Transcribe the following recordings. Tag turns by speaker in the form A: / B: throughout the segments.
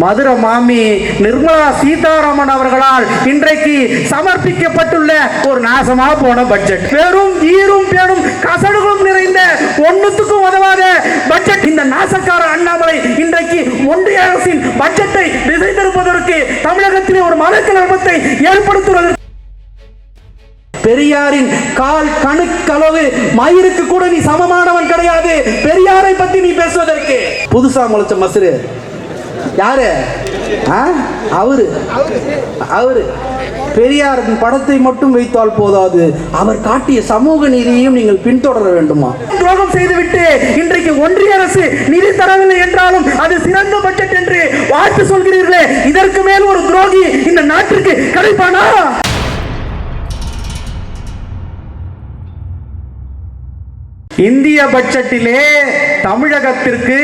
A: மதுரை மாமி நிர்மலா சீதாராமன் அவர்களால் இன்றைக்கு சமர்ப்பிக்கப்பட்டுள்ள ஒரு நாசமா போன பட்ஜெட். வெறும் ஈரும் பேரும் கசடுகளும் நிறைந்த ஒண்ணுத்துக்கும் உதவாத பட்ஜெட். இந்த நாசக்கார அண்ணாமலை இன்றைக்கு ஒன்றிய அரசின் பட்ஜெட்டை திசை திருப்பதற்கு தமிழகத்திலே ஒரு மனக்கலவரத்தை ஏற்படுத்துவதற்கு பெரியாரின் கால் கணுக்களவு மயிருக்கு கூட நீ சமமானவன் கிடையாது. பெரியாரை பத்தி நீ பேசுவதற்கு புதுசா முளைச்ச மசுரு யாரு? அவரு பெரியார் படத்தை மட்டும் வைத்தால் போதாது, அவர் காட்டிய சமூக நீதியையும் நீங்கள் பின்தொடர வேண்டுமா? துரோகம் செய்துவிட்டு இன்றைக்கு ஒன்றிய அரசு நிதி தரவில்லை என்றாலும் அது சிறந்த பட்ஜெட் என்று வாழ்த்து சொல்கிறீர்களே, இதற்கு மேல் ஒரு துரோகி இந்த நாட்டிற்கு கிடைப்பானா? இந்திய பட்ஜெட்டிலே தமிழகத்திற்கு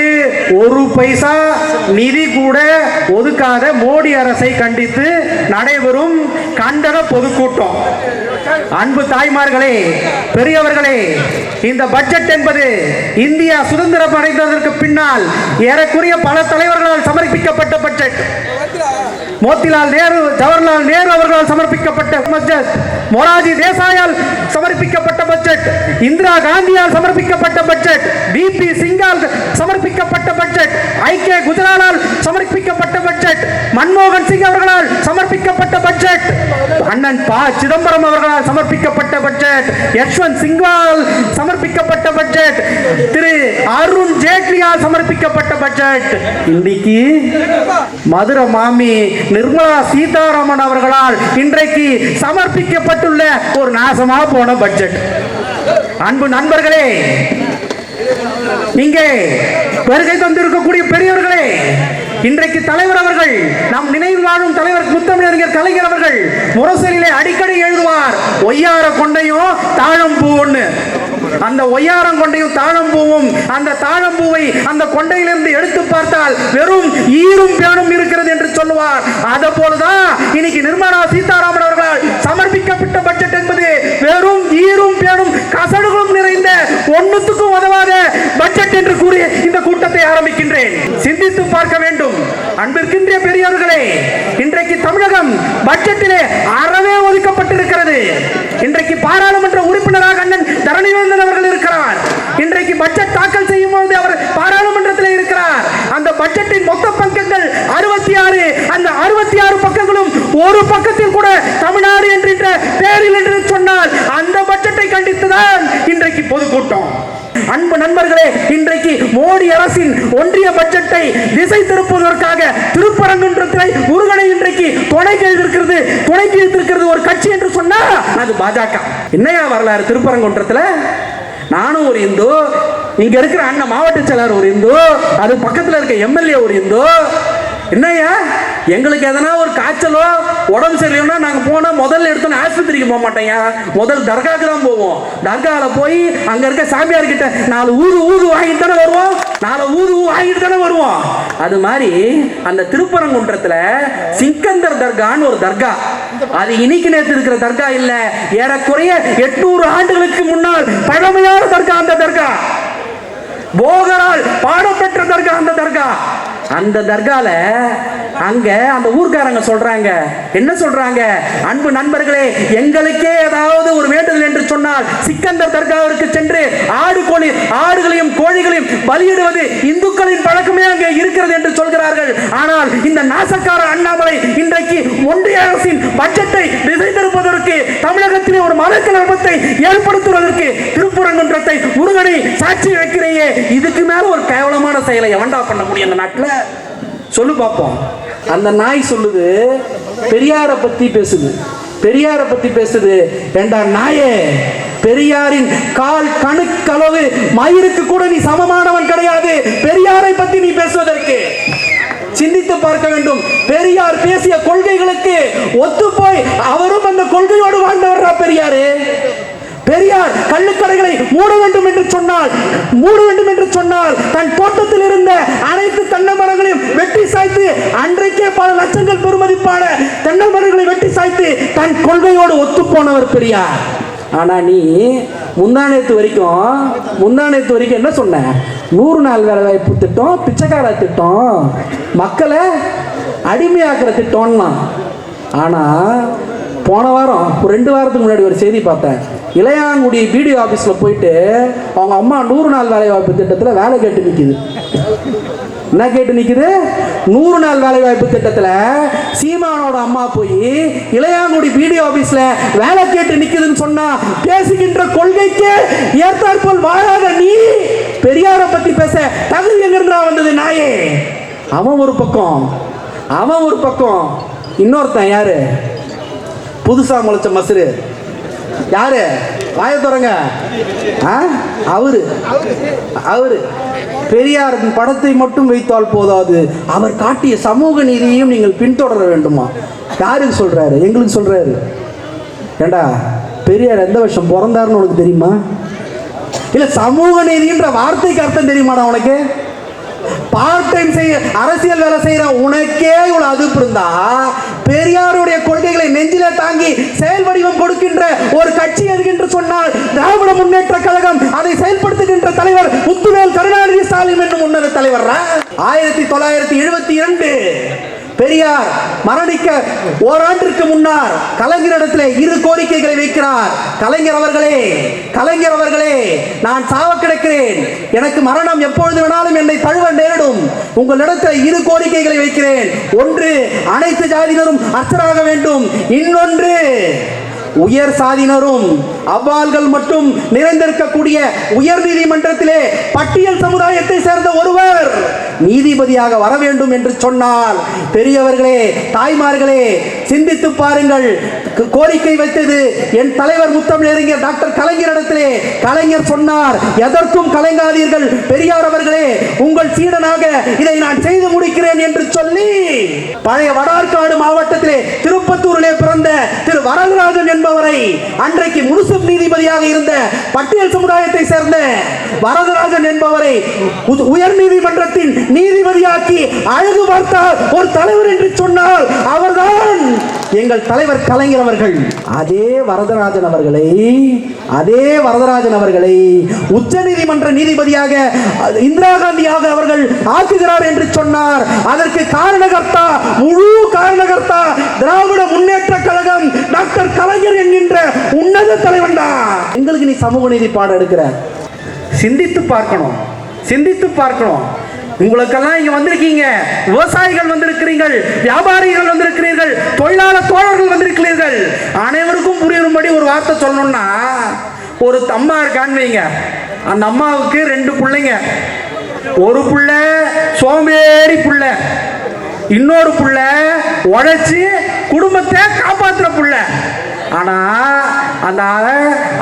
A: ஒரு பைசா நிதி கூட ஒதுக்காத மோடி அரசை கண்டித்து நடைபெறும் கண்டன பொதுக்கூட்டம். அன்பு தாய்மார்களே, பெரியவர்களே, இந்த பட்ஜெட் என்பது இந்தியா சுதந்திரம் அடைந்ததற்கு பின்னால் ஏறக்குறைய பல தலைவர்களால் சமர்ப்பிக்கப்பட்ட பட்ஜெட். மோதிலால் நேரு, ஜவஹர்லால் நேரு அவர்களால் சமர்ப்பிக்கப்பட்ட பட்ஜெட், மொராஜி தேசாயால் சமர்ப்பிக்கப்பட்ட பட்ஜெட், இந்திரா காந்தியால் சமர்ப்பிக்கப்பட்ட பட்ஜெட், பிபி சிங்கால் சமர்ப்பிக்கப்பட்ட பட்ஜெட், ஐகே குஜராலால் சமர்ப்பிக்கப்பட்ட பட்ஜெட், மன்மோகன் சிங் அவர்களால் சமர்ப்பிக்கப்பட்ட பட்ஜெட், அண்ணன் ப சிதம்பரம் அவர்களால் சமர்ப்பிக்கப்பட்ட பட்ஜெட், யஷ்வந்த் சிங்வால் சமர்ப்பிக்கப்பட்ட பட்ஜெட், திரு அருண் ஜேட்லியால் சமர்ப்பிக்கப்பட்ட பட்ஜெட். இன்னைக்கு மதுரை மாமி நிர்மலா சீதாராமன் அவர்களால் இன்றைக்கு சமர்ப்பிக்கப்பட்டுள்ள ஒரு நாசமா போன பட்ஜெட். அன்பு நண்பர்களே, இங்கே வருகை தந்திருக்கக்கூடிய பெரியவர்களே, இன்றைக்கு தலைவர் அவர்கள், நம் நினைவில் வாழும் தலைவர் முத்தமிழறிஞர் கலைஞர் அவர்கள் முரசொலியிலே அடிக்கடி எழுதுவார், ஒய்யார கொண்டையும் தாழம்பூன்னு. அந்த ஒய்யாரம் கொண்டையும் தாழம்பூவும், அந்த தாழம்பூவை அந்த கொண்டையிலிருந்து எடுத்து பார்த்தால் வெறும் ஈரும் பேணும் இருக்கிறது என்று சொல்லுவார். அத போலதான் இன்னைக்கு நிர்மலா சீதாராமன் அவர்களால் சமர்ப்பிக்கப்பட்ட பட்ஜெட் என்பது வெறும் ஈரும் பேணும் கசடுகளும் நிறைந்த ஒண்ணுத்துக்கும் உதவாத பட்ஜெட் என்று கூறி இந்த கூட்டத்தை ஆரம்பிக்கின்றேன். சிந்தித்து பார்க்க வேண்டும். அன்பிற்கின்ற பெரியவர்களே, இன்றைக்கு தமிழகம் பட்ஜெட்டிலே அறவே ஒதுக்கப்பட்டிருக்கிறது. இன்றைக்கு பாராளுமன்ற உறுப்பினராக அண்ணன் தரணிவேந்தன் அவர்கள் இருக்கிறார். இன்றைக்கு பட்ஜெட் தாக்கல் செய்யும் போது அவர் பாராளுமன்றத்தில் இருக்கிறார். அந்த பட்ஜெட்டின் மொத்த பக்கங்கள் 66. அந்த 66 பக்கங்களும் ஒரு பக்கத்தில் கூட தமிழ்நாடு என்கின்ற பேரில் என்று சொன்னால் அந்த பட்ஜெட்டை கண்டித்துதான் இன்றைக்கு பொதுக்கூட்டம். அன்பு நண்பர்களே, இன்றைக்கு மோடி அரசின் ஒன்றிய பட்ஜெட்டை திசை திருப்புவதற்காக திருப்பரங்குன்றத்தில் முருகனை இன்றைக்கு துணைக்கு எழுதியிருக்கிறது ஒரு கட்சி என்று சொன்னா அது பாஜக. என்னையா வரலாறு திருப்பரங்குன்றத்தில்? நானும் ஒரு இந்து, இங்க இருக்கிற அண்ணன் மாவட்ட செயலர் ஒரு இந்து, அது பக்கத்தில் இருக்க எம்எல்ஏ ஒரு இந்து. என்னையா எங்களுக்கு எதனா ஒரு காய்ச்சலோ உடம்பு சரியில்லைன்னா நாங்கள் போனால் முதல்ல எடுத்தோன்னு ஆஸ்பத்திரிக்கு போக மாட்டேங்க, முதல் தர்காவுக்கு தான் போவோம். தர்காவில் போய் அங்கே இருக்க சாமியார் கிட்ட 4 ஊது வாங்கிட்டு தானே வருவோம், 4 ஊது வாங்கிட்டு தானே வருவோம். அது மாதிரி அந்த திருப்பரங்குன்றத்தில் சிக்கந்தர் தர்கான்னு ஒரு தர்கா, அது இன்னைக்கு நேற்று இருக்கிற தர்கா இல்லை, ஏறக்குறைய 800 ஆண்டுகளுக்கு முன்னால் பழமையான தர்கா. அந்த தர்கா போகரால் பாடப்பெற்ற தர்கா. அந்த தர்கா, அந்த தர்கால அங்க அந்த ஊர்க்காரங்க சொல்றாங்க, என்ன சொல்றாங்க? அன்பு நண்பர்களே, எங்களுக்கே ஏதாவது ஒரு வேண்டுதல் என்று சொன்னால் சிக்கந்தர் தர்காவிற்கு சென்று ஆடுகளையும் கோழிகளையும் பலியிடுவது இந்துக்களின் பழக்கமே அங்கே இருக்கிறது என்று சொல்கிறார்கள். ஆனால் இந்த நாசக்கார அண்ணாமலை இன்றைக்கு ஒன்றிய அரசின் பட்ஜெட்டை திசை திருப்பதற்கு, தமிழகத்திலே ஒரு மனக்கலவரத்தை ஏற்படுத்துவதற்கு திருப்பரங்குன்றத்தை முருகனை சாட்சி வைக்கிறையே, இதுக்கு மேல ஒரு கேவலமான செயலை எவன்டா பண்ண முடியும் இந்த நாட்டில்? சொல்லு பார்ப்போம். அந்த நாய் சொல்லுது, பெரியாரை பத்தி பேசுது, பெரியாரை பத்தி பேசுது. ஏண்டா நாயே, பெரியாரின் கால் கணுக்களவு மயிருக்கு கூட நீ சமமானவன் கிடையாது. பெரியாரை பத்தி நீ பேசுவதற்கு சிந்தித்து பார்க்க வேண்டும். பெரியார் பேசிய கொள்கைகளுக்கு ஒத்து போய் அவரும் அந்த கொள்கையோடு வாழ்ந்தவரா பெரியாரு? பெரியார் கள்ளுக்கடைகளை மூட வேண்டும் என்று சொன்னால் தன் தோட்டத்தில் இருந்த அனைத்து தென்னை மரங்களையும் வெட்டி சாய்த்து, அன்றைக்கே பல லட்சங்கள் பெறுமதிப்பான தென்னை மரங்களை வெட்டி சாய்த்து தன் கொள்கையோடு ஒத்து போனவர் பெரியார். ஆனா நீ முந்தானத்து வரைக்கும் என்ன சொன்னேன்? 100 நாள் வேலை வாய்ப்பு திட்டம், பிச்சைக்கார திட்டம், மக்களை அடிமையாக்குற திட்டம்னா. ஆனால் போன வாரம் ஒரு 2 வாரத்துக்கு முன்னாடி ஒரு செய்தி பார்த்தேன். இளையாங்குடி பிடிஓ ஆஃபீஸில் போயிட்டு அவங்க அம்மா 100 நாள் வேலை வாய்ப்பு திட்டத்தில் வேலை கேட்டு நிற்கிது. என்ன கேட்டு நிற்குது? 100 நாள் வேலை வாய்ப்பு திட்டத்தில் சீமானோட அம்மா போய் இளையாங்குடி பிடிஓ ஆஃபீஸில் வேலை கேட்டு நிற்குதுன்னு சொன்னா பேசுகின்ற கொள்கைக்கு ஏற்றாற்போல் வாழாத நீ பெரியாரை பற்றி பேச தகுதி எங்கிருந்தா வந்தது நாயே? அவன் ஒரு பக்கம், இன்னொருத்தன் யாரு? புதுசா முளைச்ச மசுரு யாரு? வாய தொடங்க. அவரு பெரியார் படத்தை மட்டும் வைத்தால் போதாது, அவர் காட்டிய சமூக நீதியையும் நீங்கள் பின்தொடர வேண்டுமா? யாருக்கு சொல்றாரு? எங்களுக்கு சொல்றாரு. ஏண்டா பெரியார் எந்த வருஷம் பிறந்தாருன்னு உனக்கு தெரியுமா? இல்ல சமூக நீதின்ற வார்த்தைக்கு அர்த்தம் தெரியுமாடா உனக்கு? பார்ட் டைம் செய்ய அரசியல் வேலை செய்யற உனக்கே இவ்வளவு அதுப்பு இருந்தா, பெரியாருடைய கொள்கைகளை நெஞ்சில தாங்கி செயல் வடிவம் கொடுக்கின்ற ஒரு கட்சி எது என்று சொன்னால் திராவிட முன்னேற்ற கழகம். அதை செயல்படுத்துகின்ற தலைவர் முத்துவேல் கருணாநிதி ஸ்டாலின் என்னும் உன்னத தலைவர். 1972 பெரியார் மரணிக்க ஓராண்டிற்கு முன்னால் கலைஞரிடத்திலே 2 கோரிக்கைகளை வைக்கிறார். கலைஞர் அவர்களே, நான் சாவ கிடக்கிறேன், எனக்கு மரணம் எப்பொழுது வேணாலும் என்னை தழுவ நேரிடும். உங்களிடத்தில் 2 கோரிக்கைகளை வைக்கிறேன். ஒன்று, அனைத்து ஜாதியினரும் அர்ச்சராக வேண்டும். இன்னொன்று, உயர் சாதியினரும் அவ்வாள்கள் மட்டும் நிறைந்திருக்கக்கூடிய உயர் நீதிமன்றத்திலே பட்டியல் சமுதாயத்தை சேர்ந்த ஒருவர் நீதிபதியாக வர வேண்டும் என்று சொன்னால், பெரியவர்களே, தாய்மார்களே, சிந்தித்து பாருங்கள். கோரிக்கை வைத்தது என் தலைவர் முத்தமிழறிஞர் டாக்டர் கலைஞரிடத்திலே. கலைஞர் சொன்னார், எதற்கும் கலங்காதீர்கள் பெரியார் அவர்களே, உங்கள் சீடனாக இதை நான் செய்து முடிக்கிறேன் என்று சொல்லி பழைய வடார்காடு மாவட்டத்திலே திருப்பத்தூரிலே பிறந்த திரு வரதராஜன் என்பவரை, அன்றைக்கு முனிசிபல் நீதிபதியாக இருந்த பட்டியல் சமுதாயத்தை சேர்ந்த வரதராஜன் என்பவரை உயர் நீதிமன்றத்தின் நீதிபதியாக்கி அழகு பார்த்தால் ஒரு தலைவர் என்று சொன்னால் அவர்தான் எங்கள் தலைவர் கலைஞர் அவர்கள். அதே வரதராஜன் அவர்களை உச்ச நீதிமன்ற நீதிபதியாக இந்திரா காந்தியாக அவர்கள் ஆக்குகிறார் என்று சொன்னார். அதற்கு முழு காரணகர்த்தா திராவிட முன்னேற்ற கழகம் டாக்டர் கலைஞர் என்கின்ற உன்னத தலைவன் தான். எங்களுக்கு நீ சமூக நீதி பாடம் எடுக்கிற? சிந்தித்து பார்க்கணும். உங்களுக்கெல்லாம் இங்க வந்திருக்கீங்க, விவசாயிகள் வந்திருக்கிறீர்கள், வியாபாரிகள் வந்திருக்கிறீர்கள், தொழிலாளர் தோழர்கள் வந்திருக்கிறீர்கள். அனைவருக்கும் புரியும்படி ஒரு வார்த்தை சொல்லணும்னா, ஒரு அம்மா இருக்கான்னு வைங்க. அந்த அம்மாவுக்கு 2 பிள்ளைங்க. ஒரு பிள்ளை சோம்பேறி பிள்ளை, இன்னொரு பிள்ளை உழைச்சி குடும்பத்தை காப்பாற்றுற பிள்ளை. ஆனா அந்த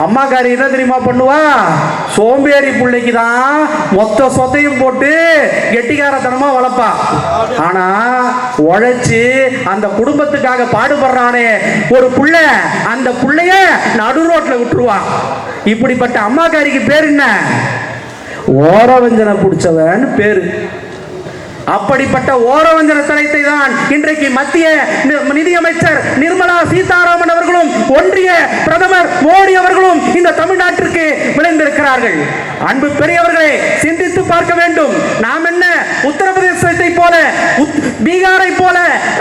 A: அம்மாக்காரி என்ன தெரியுமா பண்ணுவா? சோம்பேறி பிள்ளைக்கு தான் மொத்த சொத்தையும் போட்டு கெட்டிக்காரத்தனமா வளர்ப்பா. ஆனா உழைச்சு அந்த குடும்பத்துக்காக பாடுபடுறானே ஒரு புள்ள, அந்த புள்ளைய நடு ரோட்ல விட்டுருவா. இப்படிப்பட்ட அம்மாக்காரிக்கு பேர் என்ன? ஓரவஞ்சனை பிடிச்சவன் பேரு. அப்படிப்பட்ட ஓரவஞ்சன தளத்தை தான் இன்றைக்கு மத்திய நிதியமைச்சர் நிர்மலா சீதாராமன் அவர்களும் ஒன்றிய பிரதமர் மோடி அவர்களும் இந்த தமிழ்நாட்டிற்கு விளைந்திருக்கிறார்கள். அன்பு பெரியவர்களே, சிந்தித்து பார்க்க வேண்டும். நாம் என்ன உத்தரப்பிரதேசத்தை போல, பீகாரை போல,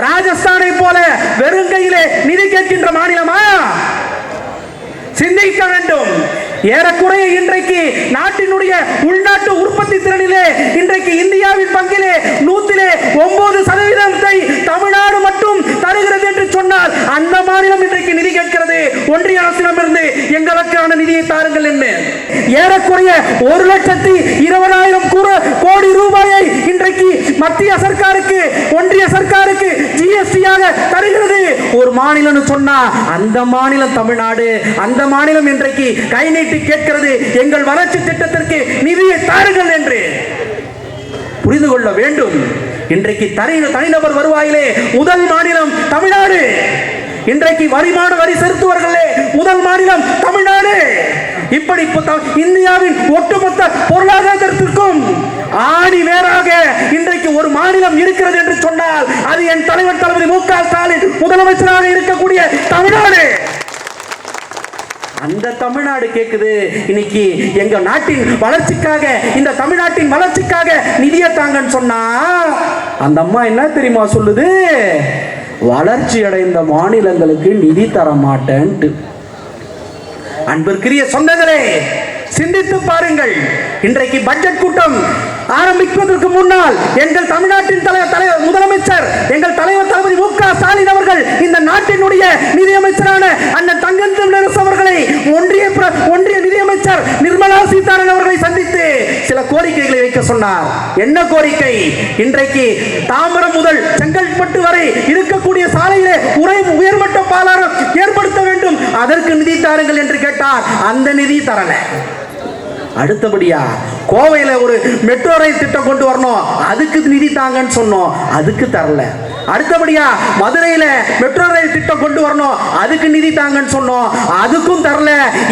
A: ராஜஸ்தானை போல வெறுங்கையிலே நிதி கேட்கின்ற மாநிலமா? சிந்திக்க வேண்டும். ஏறக்குறைய இன்றைக்கு நாட்டினுடைய உள்நாட்டு உற்பத்தி திறனிலே இன்றைக்கு இந்தியாவின் பங்கிலே 109% தமிழ்நாடு மட்டும் தருகிறது என்று சொன்னால், அந்த மாநிலம் இன்றைக்கு நிதி கேட்கிறது ஒன்றிய அரசிடமிருந்து, எங்களுக்கான நிதியை தாருங்கள் என்று. ஏறக்குறைய 1,20,000 கோடி ரூபாயை இன்றைக்கு மத்திய சர்க்காருக்கு, ஒன்றிய சர்க்காருக்கு ஜிஎஸ்டியாக தருகிறது ஒரு மாநிலம் சொன்னா, அந்த மாநிலம் தமிழ்நாடு. அந்த மாநிலம் இன்றைக்கு கை நீட்டி கேட்கிறது, எங்கள் வளர்ச்சி திட்டத்திற்கு நிதியை தாருங்கள் என்று. புரிந்து கொள்ள வேண்டும். இன்றைக்கு தனிநபர் வருவாயிலே முதல் மாநிலம் தமிழ்நாடு. இன்றைக்கு வரி செலுத்துவர்களே முதல் மாநிலம் தமிழ்நாடு. இப்படி இந்தியாவின் ஒட்டுமொத்த பொருளாதாரத்திற்கும் ஆணி வேறாக இன்றைக்கு ஒரு மாநிலம் இருக்கிறது என்று சொன்னால், அது என் தலைவர் தளபதி மு.க. ஸ்டாலின் முதலமைச்சராக இருக்கக்கூடிய தமிழ்நாடு. 1,20,000 கோடி ரூபாயை இன்றைக்கு மத்திய சர்க்காருக்கு, ஒன்றிய சர்க்காருக்கு ஜிஎஸ்டியாக தருகிறது ஒரு மாநிலம் சொன்னா, அந்த மாநிலம் இன்றைக்கு கை நீட்டி கேட்கிறது, எங்கள் வளர்ச்சி திட்டத்திற்கு நிதியை தாருங்கள் என்று. புரிந்து கொள்ள வேண்டும். இன்றைக்கு அந்த தமிழ்நாடு கேக்குது, இன்னைக்கு எங்க நாட்டின் வளர்ச்சிக்காக, இந்த தமிழ்நாட்டின் வளர்ச்சிக்காக நிதியை தாங்கன்னு சொன்னா அந்த அம்மா என்ன தெரியுமா சொல்லுது? வளர்ச்சி அடைந்த மாநிலங்களுக்கு நிதி தர மாட்டேன்ட்டு. அன்பிற்குரிய சொந்தங்களே, சிந்தித்து பாருங்கள். இன்றைக்கு பட்ஜெட் கூட்டம் ஆரம்பிப்பதற்கு முன்னால் எங்கள் தமிழ்நாட்டின் தலைவர் முதலமைச்சர் எங்கள் தலைவர் தளபதி மு.க. ஸ்டாலின் அவர்கள் இந்த நாட்டினுடைய நிதியமைச்சரான அண்ணன் தங்கம் தென்னரசு அவர்களை ஒன்றிய நிதியமைச்சர் நிர்மலா சீதாராமன் அவர்களை சந்தித்து சில கோரிக்கைகளை வைக்க சொன்னார். என்ன கோரிக்கை? இன்றைக்கு தாம்பரம் முதல் செங்கல்பட்டு வரை இருக்கக்கூடிய சாலையிலே உயர்மட்ட பாலம் ஏற்படுத்த வேண்டும், அதற்கு நிதி தாருங்கள் என்று கேட்டார். அந்த நிதி தரல. அடுத்தபடியா கோவையில ஒரு மெட்ரோ ரயில் திட்டம் கொண்டு வரணும், அதுக்கு நிதி தாங்கன்னு சொன்னோம், அதுக்கு தரல. அடுத்தபடியா மதுரையில மெட்ரோ ரயில் திட்டம் கொண்டு வரணும், அதுக்கு நிதி தாங்கன்னு சொன்னோம், அதுக்கும் தரல.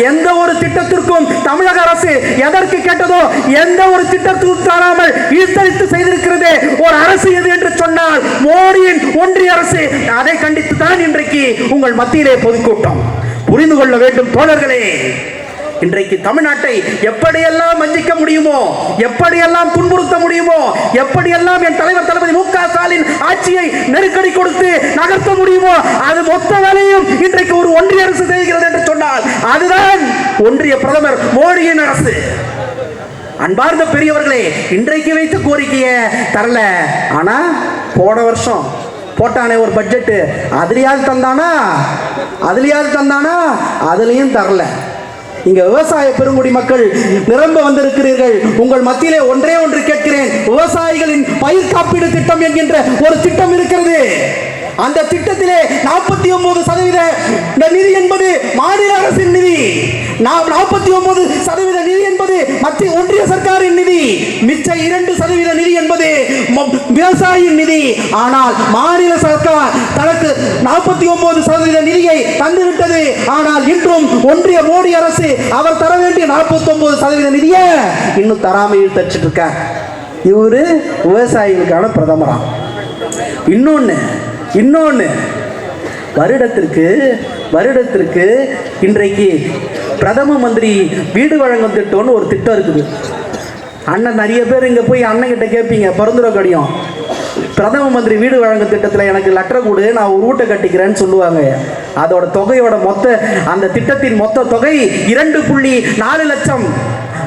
A: எந்த ஒரு திட்டத்திற்கும் தமிழக அரசு எதற்கு கேட்டதோ எந்த ஒரு திட்டத்திற்கும் தராமல் ஈர்த்தளித்து செய்திருக்கிறது ஒரு அரசு எது என்று சொன்னால் மோடியின் ஒன்றிய அரசு. அதை கண்டித்து தான் இன்றைக்கு உங்கள் மத்தியிலே பொதுக்கூட்டம். புரிந்து கொள்ள வேண்டும் தோழர்களே, இன்றைக்கு தமிழ்நாட்டை எப்படியெல்லாம் வஞ்சிக்க முடியுமோ, எப்படியெல்லாம் துன்புறுத்த முடியுமோ, எப்படியெல்லாம் என் தலைவர் தளபதி மு.க. ஸ்டாலின் ஆட்சியை நெருக்கடி கொடுத்து நகர்த்த முடியுமோ, அது மொத்த வேலையும் இன்றைக்கு ஒரு ஒன்றிய அரசு செய்கிறது என்று சொன்னால் அதுதான் ஒன்றிய பிரதமர் மோடியின் அரசு. அன்பார்ந்த பெரியவர்களே, இன்றைக்கு வைத்த கோரிக்கையை தரல. ஆனா போன வருஷம் போட்டானே ஒரு பட்ஜெட், அதுலயாவது தந்தானா? அதுலயும் தரல. இங்க விவசாய பெருங்குடி மக்கள் நிரம்ப வந்திருக்கிறீர்கள். உங்கள் மத்தியிலே ஒன்றே ஒன்று கேட்கிறேன். விவசாயிகளின் பயிர் காப்பீடு திட்டம் என்கின்ற ஒரு திட்டம் இருக்கிறது. அந்த திட்டத்திலே 49% நிதி என்பது மாநில அரசின் நிதி, 49% நிதி என்பது மத்திய ஒன்றிய சர்க்காரின் நிதி, மிச்ச 2% நிதி என்பது விவசாயியின் நிதி. ஆனால் மாநில சர்க்கார் தனக்கு 49% நிதியை தந்துவிட்டது. ஆனால் இன்றும் ஒன்றிய மோடி அரசு அவர் தர வேண்டிய 49% நிதியை இன்னும் தராமல் இழுத்தடிச்சிட்டு இருக்கார். இவரு விவசாயிகளுக்கான பிரதமரா? இன்னொன்னு வருடத்திற்கு இன்றைக்கு பிரதம மந்திரி வீடு வழங்கும் திட்டம்னு ஒரு திட்டம் இருக்குது. அண்ணன் நிறைய பேர் இங்கே போய் அண்ணன் கிட்ட கேட்பீங்க, பரிந்துரை கடியம், பிரதம மந்திரி வீடு வழங்கும் திட்டத்தில் எனக்கு லெட்டர் கொடு, நான் ஒரு வீட்டை கட்டிக்கிறேன்னு சொல்லுவாங்க. அதோட தொகையோட அந்த திட்டத்தின் மொத்த தொகை 2.4 லட்சம்.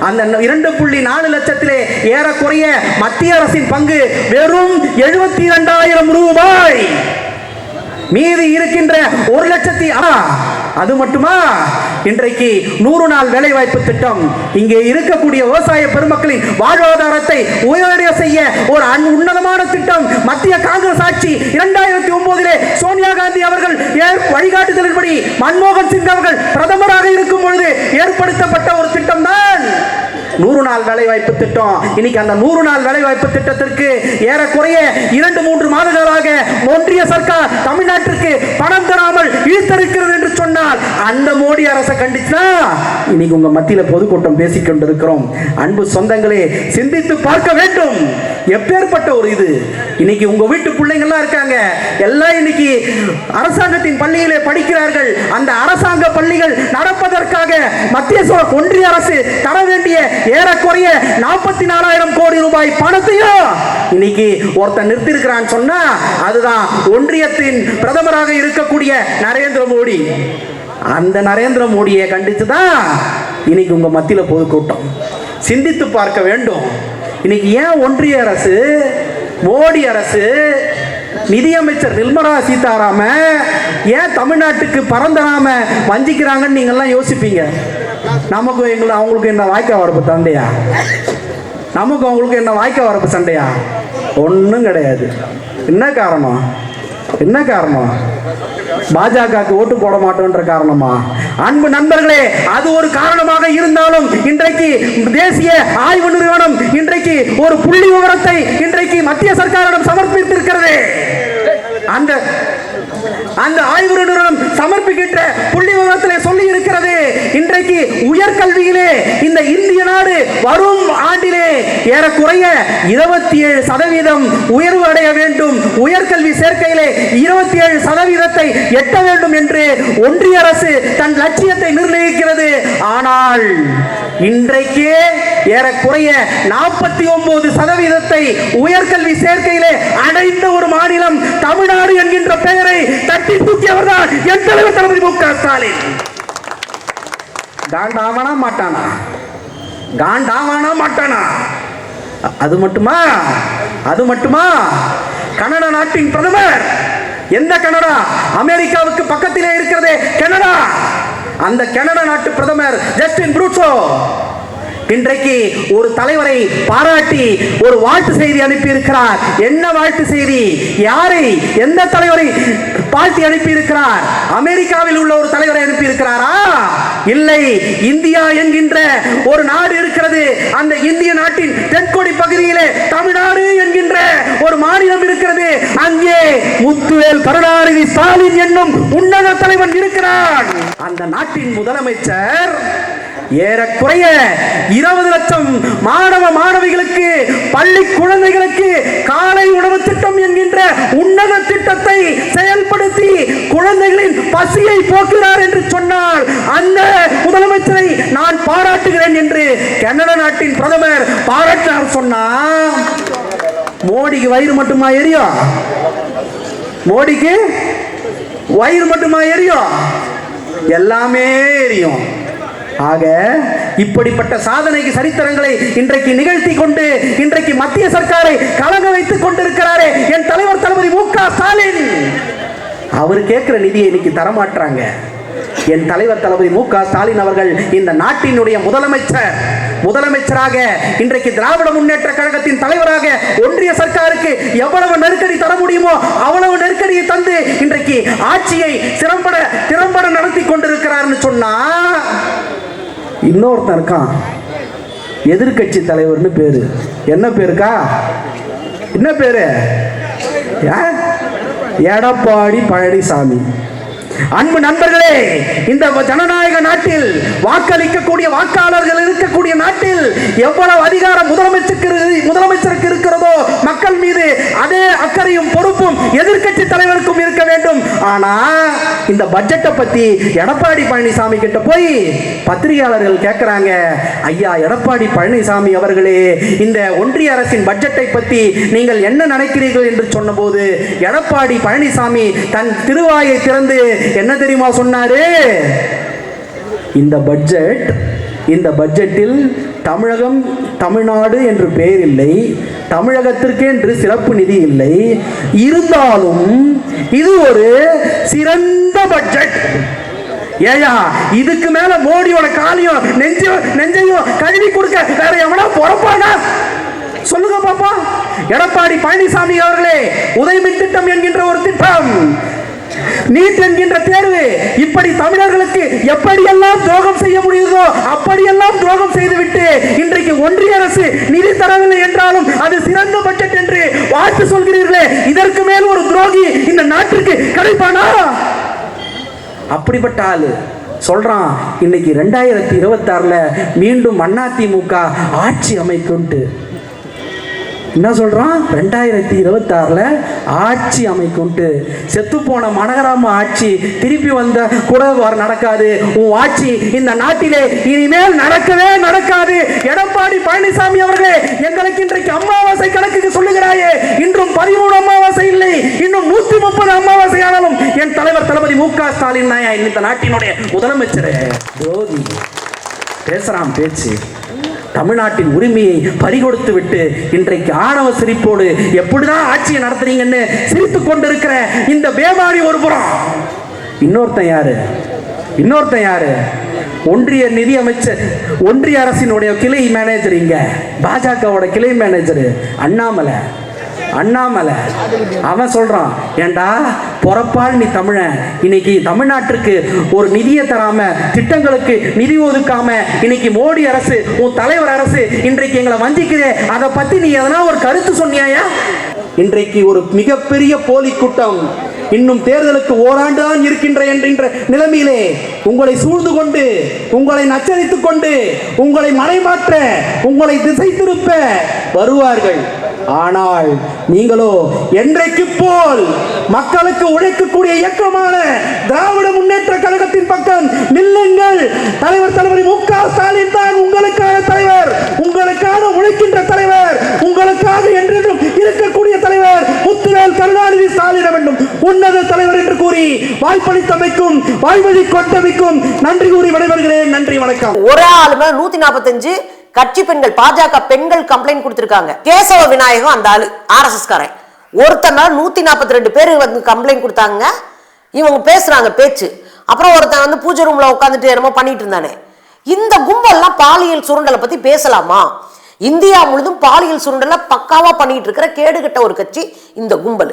A: அந்த 2.4 லட்சத்திலே ஏறக்குறைய மத்திய அரசின் பங்கு வெறும் 72,000 ரூபாய். மீதி இருக்கின்ற 1 லட்சத்தி. அது மட்டுமா? இன்றைக்கு 100 நாள் வேலை வாய்ப்பு திட்டம் இங்கே இருக்கக்கூடிய விவசாய பெருமக்களின் வாழ்வாதாரத்தை உயர்வடைய செய்ய ஒரு உன்னதமான திட்டம். மத்திய காங்கிரஸ் ஆட்சி 2009 சோனியா காந்தி அவர்கள் வழிகாட்டுதலின்படி மன்மோகன் சிங் அவர்கள் பிரதமராக இருக்கும் பொழுது ஏற்படுத்தப்பட்ட ஒரு திட்டம் தான் 100 நாள் வேலை வாய்ப்பு திட்டம். இன்னைக்கு அந்த 100 நாள் வேலை வாய்ப்பு திட்டத்திற்கு ஏறக்குறைய 2-3 மாதங்களாக ஒன்றிய சர்க்கார் தமிழ்நாட்டிற்கு பணம் தராமல் இழுத்தடிக்கிறது என்று சொன்னால் அந்த மோடி அரசை கண்டிச்சா இன்னைக்கு உங்க மத்தியில பொதுக்கூட்டம் பேசிக் கொண்டிருக்கிறோம். அன்பு சொந்தங்களே, சிந்தித்து பார்க்க வேண்டும். எப்பேற்பட்ட ஒரு இது. இன்னைக்கு உங்க வீட்டு பிள்ளைங்கள்லாம் இருக்காங்க, எல்லாம் இன்னைக்கு அரசாங்கத்தின் பள்ளியிலே படிக்கிறார்கள். அந்த அரசாங்க பள்ளிகள் நடப்பதற்காக மத்திய ஒன்றிய அரசு தர வேண்டிய ஏறக்குறைய 44,000 கோடி ரூபாய் பணத்தையும் இன்னைக்கு ஒருத்தன் நிறுத்தி இருக்கிறான்னு சொன்னா அதுதான் ஒன்றியத்தின் பிரதமராக இருக்கக்கூடிய நரேந்திர மோடி. அந்த நரேந்திர மோடியை கண்டித்து தான் இன்னைக்கு உங்க மத்தியில பொதுக்கூட்டம். சிந்தித்து பார்க்க வேண்டும். இன்னைக்கு ஏன் ஒன்றிய அரசு, மோடி அரசு, நிதியமைச்சர் நிர்மலா சீதாராமன் ஏன் தமிழ்நாட்டுக்கு பறந்தராம வஞ்சிக்கிறாங்கன்னு நீங்கள்லாம் யோசிப்பீங்க. அவங்களுக்கு என்ன வாய்க்கா வரப்பு சண்டையா? நமக்கு அவங்களுக்கு என்ன வாய்க்கா வரப்பு சண்டையா? ஒன்றும் கிடையாது. என்ன காரணம்? பாஜகவுக்கு ஓட்டு போட மாட்டோன்ற காரணமா? அன்பு நண்பர்களே, அது ஒரு காரணமாக இருந்தாலும் இன்றைக்கு தேசிய ஆய்வு நிறுவனம் இன்றைக்கு ஒரு புள்ளி விவரத்தை இன்றைக்கு மத்திய சர்க்காரிடம் சமர்ப்பித்திருக்கிறது. அந்த ஆய்வு நிறுவனம் சமர்ப்பிக்கின்ற புள்ளி விவரத்தில் சொல்லி இருக்கிறது, இன்றைக்கு உயர்கல்வியிலே இந்த இந்திய நாடு வரும் ஆண்டிலே ஏறக்குறைய 27% உயர்வு அடைய வேண்டும், உயர்கல்வி சேர்க்கையிலே 27% எட்ட வேண்டும் என்று ஒன்றிய அரசு தன் லட்சியத்தை நிர்ணயிக்கிறது. ஆனால் இன்றைக்கே ஏறக்குறைய 49% உயர்கல்வி சேர்க்கையிலே அடைந்த ஒரு மாநிலம் தமிழ்நாடு என்கின்ற பெயரை தட்டி தூக்கியவர் தான் என் தலைவர் தளபதி மு க ஸ்டாலின். காண்டாவானா மாட்டானா? காண்டாவானா மாட்டானா? அது மட்டுமா? கனடா நாட்டின் பிரதமர், எந்த கனடா? அமெரிக்காவுக்கு பக்கத்திலே இருக்கிறதே கனடா. அந்த கனடா நாட்டு பிரதமர் ஜஸ்டின் ட்ரூடோ இன்றைக்கு ஒரு தலைவரை பாராட்டி ஒரு வாழ்த்து செய்தி அனுப்பி இருக்கிறார். என்ன வாழ்த்து செய்தி? யாரை, எந்த தலைவரை வாழ்த்தி அனுப்பி இருக்கிறார்? அமெரிக்காவில் உள்ள ஒரு தலைவரை அனுப்பி இருக்கிறாரா? இல்லை, இந்தியா என்கின்ற ஒரு நாடு இருக்கிறது. அந்த இந்திய நாட்டின் தென்கோடி பகுதியிலே தமிழ்நாடு என்கின்ற ஒரு மாநிலம் இருக்கிறது. அங்கே முத்துவேல் கருணாநிதி ஸ்டாலின் என்னும் உன்னத தலைவன் இருக்கிறார். அந்த நாட்டின் முதலமைச்சர் ஏறக்குறைய 20 லட்சம் மாணவிகளுக்கு, பள்ளி குழந்தைகளுக்கு காலை உணவு திட்டம் என்கின்ற உன்னத திட்டத்தை செயல்படுத்தி குழந்தைகளின் பசியை போக்குகிறார் என்று சொன்னால் அந்த முதலமைச்சரை நான் பாராட்டுகிறேன் என்று கனடா நாட்டின் பிரதமர் பாராட்டினார். சொன்னா மோடிக்கு வயிறு மட்டுமா எரியும்? மோடிக்கு வயிறு மட்டுமா எரியும்? எல்லாமே எரியும். ஆக இப்படிப்பட்ட சாதனைக்கு சரித்திரங்களை இன்றைக்கு நிகழ்த்தி கொண்டு இன்றைக்கு மத்திய சர்க்காரை கலங்க வைத்துக் கொண்டிருக்கிறாரே என் தலைவர் தளபதி மு க ஸ்டாலின். அவர் கேட்கிற நிதியை இன்னைக்கு தரமாட்டாங்க. என் தலைவர் தளபதி மு க ஸ்டாலின் அவர்கள் இந்த நாட்டினுடைய முதலமைச்சராக இன்றைக்கு திராவிட முன்னேற்ற கழகத்தின் தலைவராக ஒன்றிய சர்க்காருக்கு எவ்வளவு நெருக்கடி தர முடியுமோ அவ்வளவு நெருக்கடியை தந்து இன்றைக்கு ஆட்சியை திறம்பட நடத்தி கொண்டிருக்கிறார்னு சொன்னா, இன்னொருத்தன் இருக்கான், எதிர்கட்சி தலைவர்னு பேரு. என்ன பேருக்கா? என்ன பேரு? எடப்பாடி பழனிசாமி. அன்பு நண்பர்களே, இந்த ஜனநாயக நாட்டில் வாக்களிக்கக்கூடிய வாக்காளர்கள் இருக்கக்கூடிய நாட்டில் எவ்வளவு அதிகாரம் முதலமைச்சருக்கு இருக்கிறதோ மக்கள் மீது அதே அக்கறையும் பொறுப்பும் எதிர்க்கட்சி தலைவருக்கும் இருக்க வேண்டும். ஆனா இந்த பட்ஜெட்டை பத்தி எடப்பாடி பழனிசாமி கிட்ட போய் பத்திரிகையாளர்கள் கேட்கிறாங்க, ஐயா எடப்பாடி பழனிசாமி அவர்களே, இந்த ஒன்றிய அரசின் பட்ஜெட்டை பத்தி நீங்கள் என்ன நினைக்கிறீர்கள் என்று சொன்னபோது எடப்பாடி பழனிசாமி தன் திருவாயை திறந்து என்ன தெரியுமா சொன்னாரு? இந்த பட்ஜெட்டில் தமிழகம், தமிழ்நாடு என்று பெயர் இல்லை, தமிழகத்திற்கு என்று சிறப்பு நிதி இல்லை, இருந்தாலும் இது ஒரு சிறந்த பட்ஜெட். ஏயா, இதுக்கு மேல மோடியோட காலையும் நெஞ்சையும் கழுவி கொடுக்க வேற எவனா பொறுப்பானா? சொல்லுங்க பாப்பா. எடப்பாடி பழனிசாமி அவர்களே, உதயமின் திட்டம் என்கின்ற ஒரு திட்டம், நீட் என்கின்ற தேர்வு, இப்படி தமிழர்களுக்கு எப்படியெல்லாம் துரோகம் செய்ய முடியுதோ அப்படியெல்லாம் துரோகம் செய்துவிட்டு இன்றைக்கு ஒன்றிய அரசு நிதி தரவில்லை என்றாலும் அது சிறந்த பட்ஜெட் என்று வாழ்த்து சொல்கிறீர்களே, இதற்கு மேல் ஒரு துரோகி இந்த நாட்டிற்கு கிடைப்பானா? அப்படிப்பட்ட ஆளு சொல்றான் இன்னைக்கு 2026 மீண்டும் அதிமுக ஆட்சி அமைக்கும்ட்டு. என்ன சொல்றான்? 2026 ஆட்சி அமைக்கும்ட்டு. செத்து போன மனகராம ஆட்சி திருப்பி வந்த கூட நடக்காது. உன் ஆட்சி இந்த நாட்டிலே இனிமேல் நடக்காது. எடப்பாடி பழனிசாமி அவர்களே, எங்களுக்கு இன்றைக்கு அமாவாசை கணக்குக்கு சொல்லுகிறாயே, இன்றும் 13 அமாவாசை இல்லை, இன்னும் 130 அமாவாசை ஆனாலும் என் தலைவர் தளபதி மு க ஸ்டாலின் இந்த நாட்டினுடைய முதலமைச்சர் ஜோதி பேசுறான் பேச்சு. தமிழ்நாட்டின் உரிமையை பறிகொடுத்து விட்டு இன்றைக்கு ஆணவ சிரிப்போடு எப்படிதான் ஆட்சியை நடத்துறீங்கன்னு சிரித்துக் கொண்டிருக்கிற இந்த பேமாரி ஒரு புறம். இன்னொருத்தன் யாரு? ஒன்றிய நிதி அமைச்சர், ஒன்றிய அரசினுடைய கிளை மேனேஜர், இங்க பாஜகவோட கிளை மேனேஜர் அண்ணாமலை. அவன் சொல்றான், ஏண்டா பொறப்பால் நீ தமிழன், இன்னைக்கு தமிழ்நாட்டிற்கு ஒரு நிதியை தராம, திட்டங்களுக்கு நிதி ஒதுக்காம இன்னைக்கு மோடி அரசு, உன் தலைவர் அரசு இன்றைக்கு எங்களை வஞ்சிக்குதே, அதை பத்தி நீ எதனா ஒரு கருத்து சொன்னியாயா? இன்றைக்கு ஒரு மிகப்பெரிய போலி கூட்டம் இன்னும் தேர்தலுக்கு ஓராண்டு தான் இருக்கின்ற என்கின்ற நிலைமையிலே உங்களை சூழ்ந்து கொண்டு, உங்களை நச்சரித்துக் கொண்டு, உங்களை மறைமாற்ற, உங்களை திசை திருப்ப வருவார்கள். ஆனால் நீங்களோ என்றைக்கு போல் மக்களுக்கு உழைக்கக்கூடிய இயக்கமான திராவிட முன்னேற்ற கழகத்தின் பக்கம் நில்லுங்கள். தலைவர் தளபதி மு.க. ஸ்டாலின் தான் உங்களுக்கான தலைவர், உங்களுக்காக உழைக்கின்ற தலைவர், உங்களுக்காக என்றென்றும் இருக்கக்கூடிய தலைவர் முத்துவேல் கருணாநிதி ஸ்டாலின் வேண்டும் உன்னத தலைவர் என்று கூறி வாய்ப்பளித்தமைக்கும் வாய்வழி கொண்டமைக்கும் நன்றி கூறி விடைபெறுகிறேன். நன்றி, வணக்கம்.
B: ஒரே ஆளு மேல 145 கட்சி பெண்கள், பாஜக பெண்கள் கம்ப்ளைண்ட் கொடுத்திருக்காங்க. கேசவ விநாயகம் அந்த ஆளு RSS காரன், ஒருத்தனால 142 பேர் வந்து கம்ப்ளைண்ட் கொடுத்தாங்க. இவங்க பேசுறாங்க பேச்சு. அப்புறம் ஒருத்தன் வந்து பூஜை ரூம்ல உட்காந்துட்டு என்னமோ பண்ணிட்டு இருந்தானே. இந்த கும்பல்லாம் பாலியல் சுரண்டலை பத்தி பேசலாமா? இந்தியா முழுதும் பாலியல் சுரண்டலை பக்காவா பண்ணிட்டு இருக்கிற கேடுகட்ட ஒரு கட்சி இந்த கும்பல்.